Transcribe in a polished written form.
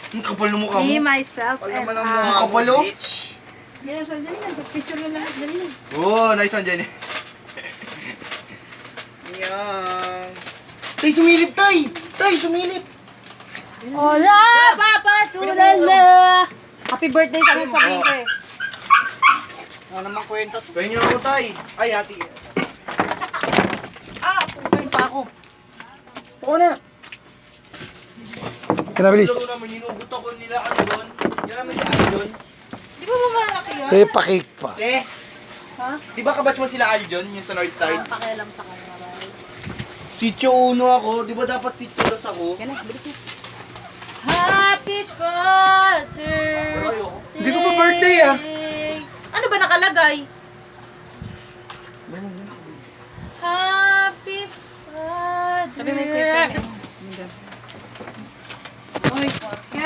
Ang kapal ng mukha mo. Me, myself, Wala and naman ang I. mukha mo, Kapalo? bitch. Kaya sandali lang, tapos picture na lang at dali lang. Oh, nice one, Jenny. Yan. Tay, sumilip, tay! Tay, sumilip! Hola, Papa Tulala! Happy birthday kami sa Binte. Ano naman kwento? Kaya niyo ako, tay. Ay, hati. Kain pa ako. Oo na. Kinabilis. Alam mo naman, hinugot ako nila, ano doon? Yan naman si Aljon. Di ba ba malaki yun? Eh, pa-cake pa. Eh, Ha? di ba kabatch mo sila Aljon, yung sa north side? Pakialam sa kanila ba? Sityo uno ako, di ba dapat sityo das ako? Yan na, bilis na. Happy Father's Day! Hindi ko pa birthday, ah. Ano ba nakalagay? Happy Father's Sabi mo yung kwento. Day! Oy,